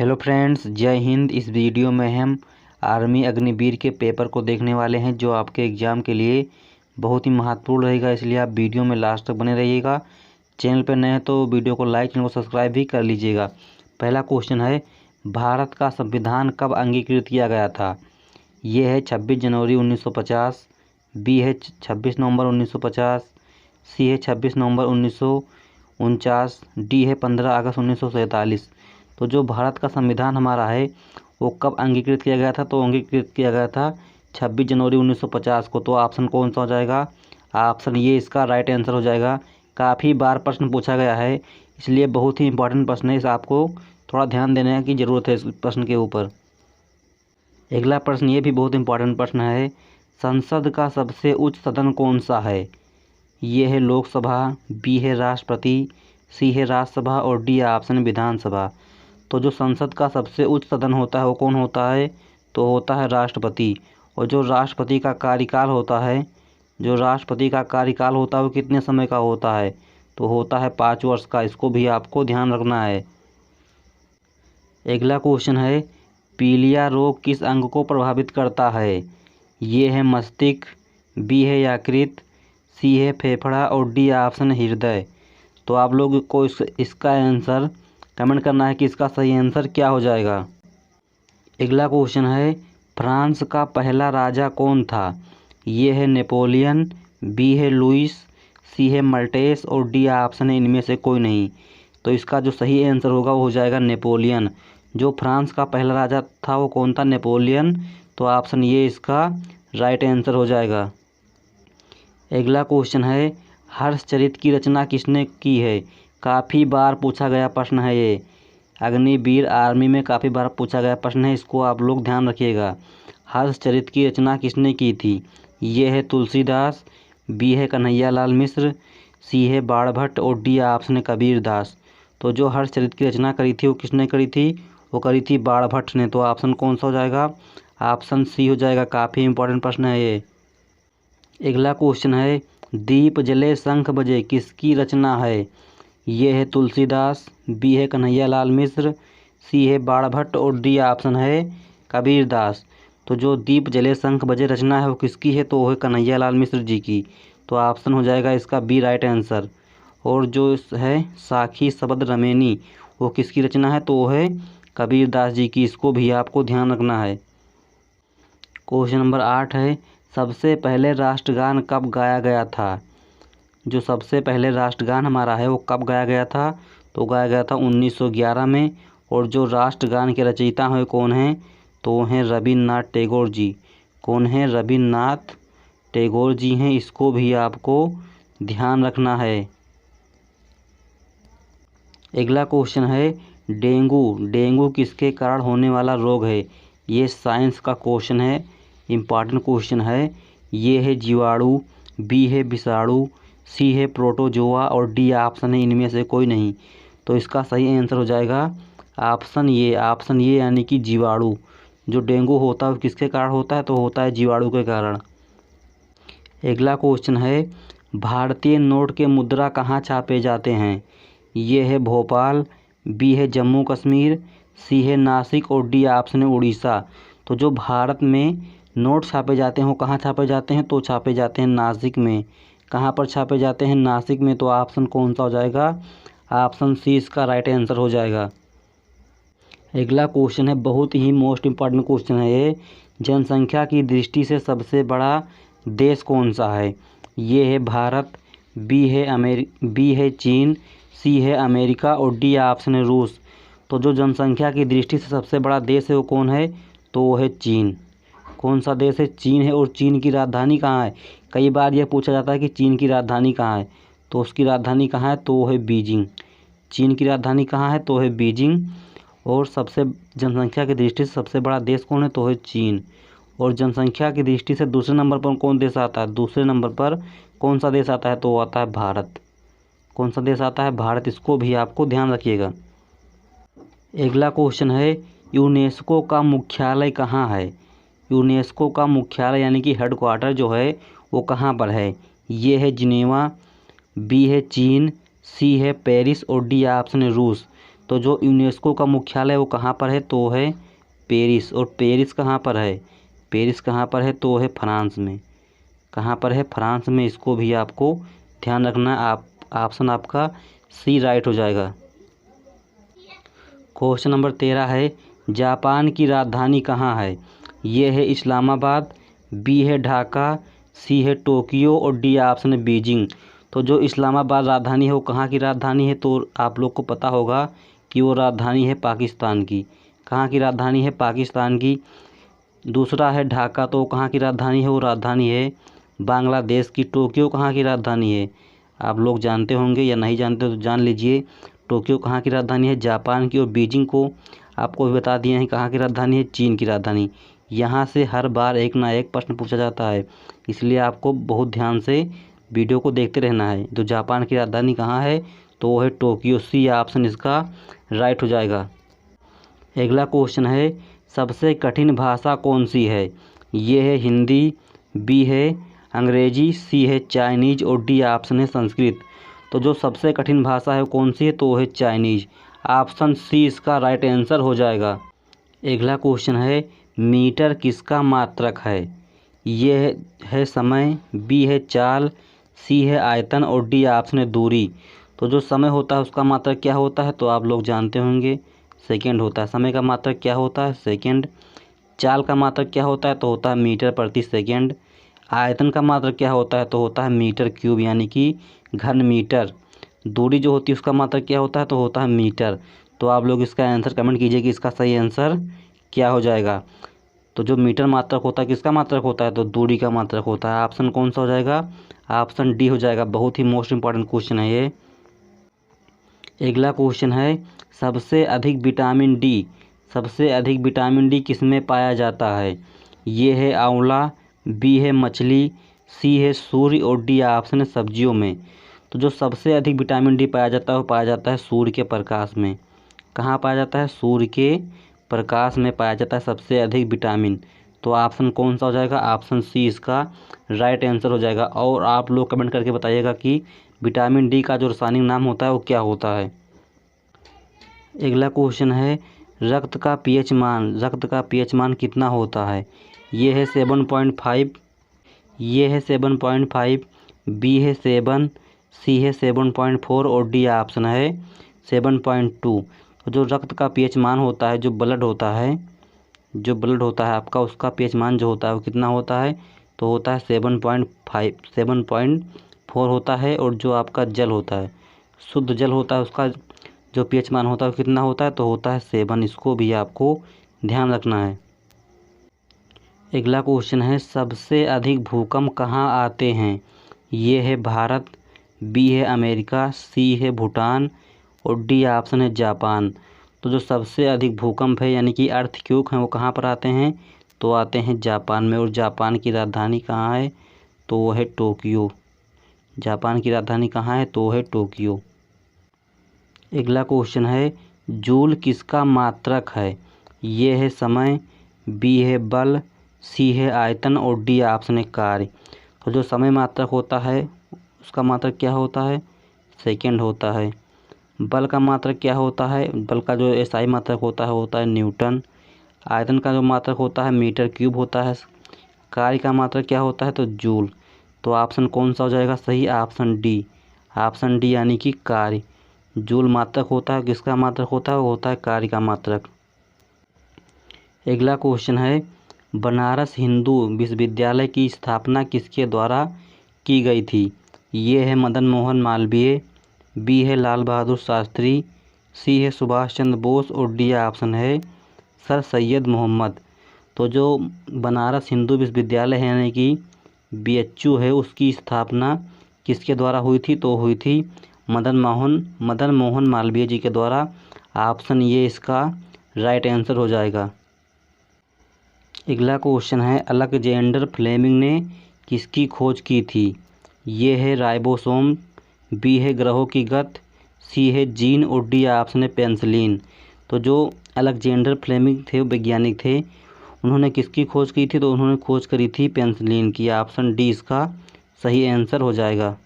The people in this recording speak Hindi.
हेलो फ्रेंड्स, जय हिंद। इस वीडियो में हम आर्मी अग्निवीर के पेपर को देखने वाले हैं जो आपके एग्ज़ाम के लिए बहुत ही महत्वपूर्ण रहेगा, इसलिए आप वीडियो में लास्ट तक बने रहिएगा। चैनल पर नए हैं तो वीडियो को लाइक, चैनल को सब्सक्राइब भी कर लीजिएगा। पहला क्वेश्चन है, भारत का संविधान कब अंगीकृत किया गया था? ये है 26 जनवरी 1950, बी है 26 नवंबर 1950, सी है 26 नवंबर 1949, डी है 15 अगस्त 1947। तो जो भारत का संविधान हमारा है वो कब अंगीकृत किया गया था? तो अंगीकृत किया गया था 26 जनवरी 1950 को। तो ऑप्शन कौन सा हो जाएगा? ऑप्शन ये इसका राइट आंसर हो जाएगा। काफ़ी बार प्रश्न पूछा गया है, इसलिए बहुत ही इंपॉर्टेंट प्रश्न है, इस आपको थोड़ा ध्यान देने की ज़रूरत है इस प्रश्न के ऊपर। अगला प्रश्न ये भी बहुत इंपॉर्टेंट प्रश्न है, संसद का सबसे उच्च सदन कौन सा है? ये है लोकसभा, बी है राष्ट्रपति, सी है राज्यसभा और डी ऑप्शन विधानसभा। तो जो संसद का सबसे उच्च सदन होता है वो कौन होता है? तो होता है राष्ट्रपति। और जो राष्ट्रपति का कार्यकाल होता है वो कितने समय का होता है? तो होता है 5 वर्ष का। इसको भी आपको ध्यान रखना है। अगला क्वेश्चन है, पीलिया रोग किस अंग को प्रभावित करता है? ये है मस्तिष्क, बी है यकृत, सी है फेफड़ा और डी ऑप्शन हृदय। तो आप लोग को इसका आंसर कमेंट करना है कि इसका सही आंसर क्या हो जाएगा। अगला क्वेश्चन है, फ्रांस का पहला राजा कौन था? ये है नेपोलियन, बी है लुइस, सी है मल्टेस और डी ऑप्शन है इनमें से कोई नहीं। तो इसका जो सही आंसर होगा वो हो जाएगा नेपोलियन। जो फ्रांस का पहला राजा था वो कौन था? नेपोलियन। तो ऑप्शन ये इसका राइट आंसर हो जाएगा। अगला क्वेश्चन है, हर्षचरित की रचना किसने की है? काफ़ी बार पूछा गया प्रश्न है ये, अग्निवीर आर्मी में काफ़ी बार पूछा गया प्रश्न है, इसको आप लोग ध्यान रखिएगा। हर्षचरित की रचना किसने की थी? ये है तुलसीदास, बी है कन्हैयालाल मिश्र, सी है बाणभट्ट और डी ऑप्शन है कबीरदास। तो जो हर्षचरित की रचना करी थी वो किसने करी थी? वो करी थी बाणभट्ट ने। तो ऑप्शन कौन सा हो जाएगा? ऑप्शन सी हो जाएगा। काफ़ी इंपॉर्टेंट प्रश्न है ये। अगला क्वेश्चन है, दीप जले शंख बजे किसकी रचना है? ये है तुलसीदास, बी है कन्हैयालाल मिश्र, सी है बाणभट्ट और डी ऑप्शन है कबीरदास। तो जो दीप जले शंख बजे रचना है वो किसकी है? तो वो है कन्हैयालाल मिश्र जी की। तो ऑप्शन हो जाएगा इसका बी राइट आंसर। और जो है साखी शबद रमेनी वो किसकी रचना है? तो वो है कबीरदास जी की। इसको भी आपको ध्यान रखना है। क्वेश्चन नंबर 8 है, सबसे पहले राष्ट्रगान कब गाया गया था? जो सबसे पहले राष्ट्रगान हमारा है वो कब गाया गया था? तो गाया गया था 1911 में। और जो राष्ट्रगान के रचयिता हैं कौन हैं? तो वो हैं रविन्द्रनाथ टैगोर जी। कौन हैं? रविन्द्रनाथ टैगोर जी हैं। इसको भी आपको ध्यान रखना है। अगला क्वेश्चन है, डेंगू किसके कारण होने वाला रोग है? ये साइंस का क्वेश्चन है, इम्पॉर्टेंट क्वेश्चन है। ये है जीवाणु, बी है विषाणु, सी है प्रोटोजोआ और डी ऑप्शन है इनमें से कोई नहीं। तो इसका सही आंसर हो जाएगा ऑप्शन ये यानी कि जीवाणु। जो डेंगू होता है वो किसके कारण होता है? तो होता है जीवाणु के कारण। अगला क्वेश्चन है, भारतीय नोट के मुद्रा कहाँ छापे जाते हैं? ये है भोपाल, बी है जम्मू कश्मीर, सी है नासिक और डी ऑप्शन है उड़ीसा। तो जो भारत में नोट छापे जाते हैं वो कहाँ छापे जाते हैं? तो छापे जाते हैं नासिक में। कहाँ पर छापे जाते हैं? नासिक में। तो ऑप्शन कौन सा हो जाएगा? ऑप्शन सी इसका राइट आंसर हो जाएगा। अगला क्वेश्चन है, बहुत ही मोस्ट इम्पॉर्टेंट क्वेश्चन है ये, जनसंख्या की दृष्टि से सबसे बड़ा देश कौन सा है? ये है भारत, बी है चीन, सी है अमेरिका और डी ऑप्शन है रूस। तो जो जनसंख्या की दृष्टि से सबसे बड़ा देश है वो कौन है? तो वो है चीन। कौन सा देश है? चीन है। और चीन की राजधानी कहाँ है? कई बार यह पूछा जाता है कि चीन की राजधानी कहाँ है, तो उसकी राजधानी कहाँ है? तो वो है बीजिंग। चीन की राजधानी कहाँ है? तो है बीजिंग। और सबसे जनसंख्या की दृष्टि से सबसे बड़ा देश कौन है? तो है चीन। और जनसंख्या की दृष्टि से दूसरे नंबर पर कौन देश आता है? दूसरे नंबर पर कौन सा देश आता है? तो वो आता है भारत। कौन सा देश आता है? भारत। इसको भी आपको ध्यान रखिएगा। अगला क्वेश्चन है, यूनेस्को का मुख्यालय कहाँ है? यूनेस्को का मुख्यालय यानी कि हेडक्वार्टर जो है वो कहाँ पर है? ये है जिनेवा, बी है चीन, सी है पेरिस और डी ऑप्शन है रूस। तो जो यूनेस्को का मुख्यालय वो कहाँ पर है, तो है पेरिस। और पेरिस कहाँ पर है, पेरिस कहाँ पर है, तो है फ्रांस में। कहाँ पर है, फ्रांस में। इसको भी आपको ध्यान रखना। आप ऑप्शन आपका सी राइट हो जाएगा। क्वेश्चन नंबर 13 है, जापान की राजधानी कहाँ है। ये है इस्लामाबाद, बी है ढाका, सी है टोक्यो और डी ऑप्शन है बीजिंग। तो जो इस्लामाबाद राजधानी है वो कहाँ की राजधानी है, तो आप लोग को पता होगा कि वो राजधानी है पाकिस्तान की। कहाँ की राजधानी है, पाकिस्तान की। दूसरा है ढाका, तो कहाँ की राजधानी है, वो राजधानी है बांग्लादेश की। टोक्यो कहाँ की राजधानी है, आप लोग जानते होंगे या नहीं जानते तो जान लीजिए। टोक्यो कहाँ की राजधानी है, जापान की। और बीजिंग को आपको भी बता दिए हैं कहाँ की राजधानी है, चीन की राजधानी। यहाँ से हर बार एक ना एक प्रश्न पूछा जाता है, इसलिए आपको बहुत ध्यान से वीडियो को देखते रहना है। तो जापान की राजधानी कहाँ है, तो वो है टोक्यो। सी ऑप्शन इसका राइट हो जाएगा। अगला क्वेश्चन है, सबसे कठिन भाषा कौन सी है। ये है हिंदी, बी है अंग्रेजी, सी है चाइनीज और डी ऑप्शन है संस्कृत। तो जो सबसे कठिन भाषा है वो कौन सी है, तो वो है चाइनीज। ऑप्शन सी इसका राइट आंसर हो जाएगा। अगला क्वेश्चन है, मीटर किसका मात्रक है। ये है समय, बी है चाल, सी है आयतन और डी ऑप्शन है दूरी। तो जो समय होता है उसका मात्रक क्या होता है, तो आप लोग जानते होंगे सेकंड होता है। समय का मात्रक क्या होता है, सेकंड। चाल का मात्रक क्या होता है, तो होता है मीटर प्रति सेकंड। आयतन का मात्रक क्या होता है, तो होता है मीटर क्यूब यानी कि घन मीटर। दूरी जो होती है उसका मात्रक क्या होता है, तो होता है मीटर। तो आप लोग इसका आंसर कमेंट कीजिए कि इसका सही आंसर क्या हो जाएगा। तो जो मीटर मात्रक होता है किसका मात्रक होता है, तो दूरी का मात्रक होता है। ऑप्शन कौन सा हो जाएगा, ऑप्शन डी हो जाएगा। बहुत ही मोस्ट इंपॉर्टेंट क्वेश्चन है ये। अगला क्वेश्चन है, सबसे अधिक विटामिन डी, सबसे अधिक विटामिन डी किसमें पाया जाता है। ये है आंवला, बी है मछली, सी है सूर्य और डी ऑप्शन है सब्जियों में। तो जो सबसे अधिक विटामिन डी पाया जाता है वो पाया जाता है सूर्य के प्रकाश में। कहाँ पाया जाता है, सूर्य के प्रकाश में पाया जाता है सबसे अधिक विटामिन। तो ऑप्शन कौन सा हो जाएगा, ऑप्शन सी इसका राइट आंसर हो जाएगा। और आप लोग कमेंट करके बताइएगा कि विटामिन डी का जो रासायनिक नाम होता है वो क्या होता है। अगला क्वेश्चन है, रक्त का पीएच मान, रक्त का पीएच मान कितना होता है। ये है 7.5, ये है 7.5, बी है 7, सी है 7.4 और डी ऑप्शन है 7.2। जो रक्त का पीएच मान होता है, जो ब्लड होता है, जो ब्लड होता है आपका, उसका पीएच मान जो होता है वो कितना होता है, तो होता है 7.4 होता है। और जो आपका जल होता है, शुद्ध जल होता है, उसका जो पीएच मान होता है वो कितना होता है, तो होता है 7। इसको भी आपको ध्यान रखना है। अगला क्वेश्चन है, सबसे अधिक भूकंप कहाँ आते हैं। ये है भारत, बी है अमेरिका, सी है भूटान और डी ऑप्शन है जापान। तो जो सबसे अधिक भूकंप है यानी कि अर्थक्वेक हैं वो कहाँ पर आते हैं, तो आते हैं जापान में। और जापान की राजधानी कहाँ है, तो वो है टोक्यो। जापान की राजधानी कहाँ है, तो है टोक्यो। अगला क्वेश्चन है, जूल किसका मात्रक है। ये है समय, बी है बल, सी है आयतन और डी ऑप्शन है कार्य। तो जो समय मात्रक होता है उसका मात्रक क्या होता है, सेकंड होता है। बल का मात्रक क्या होता है, बल का जो एसआई मात्रक होता है न्यूटन। आयतन का जो मात्रक होता है मीटर क्यूब होता है। कार्य का मात्रक क्या होता है, तो जूल। तो ऑप्शन कौन सा हो जाएगा सही, ऑप्शन डी। ऑप्शन डी यानी कि कार्य। जूल मात्रक होता है, किसका मात्रक होता है, वो होता है कार्य का मात्रक। अगला क्वेश्चन है, बनारस हिंदू विश्वविद्यालय की स्थापना किसके द्वारा की गई थी। ये है मदन मोहन मालवीय, बी है लाल बहादुर शास्त्री, सी है सुभाष चंद्र बोस और डी ऑप्शन है सर सैयद मोहम्मद। तो जो बनारस हिंदू विश्वविद्यालय है यानी कि BHU है, उसकी स्थापना किसके द्वारा हुई थी, तो हुई थी मदन मोहन मालवीय जी के द्वारा। ऑप्शन ये इसका राइट आंसर हो जाएगा। अगला क्वेश्चन है, अलेक्जेंडर फ्लेमिंग ने किसकी खोज की थी। ये है राइबोसोम, बी है ग्रहों की गति, सी है जीन और डी ऑप्शन है पेंसिलिन। तो जो अलेक्जेंडर फ्लेमिंग थे वैज्ञानिक थे, उन्होंने किसकी खोज की थी, तो उन्होंने खोज करी थी पेंसिलिन की। ऑप्शन डी इसका सही आंसर हो जाएगा।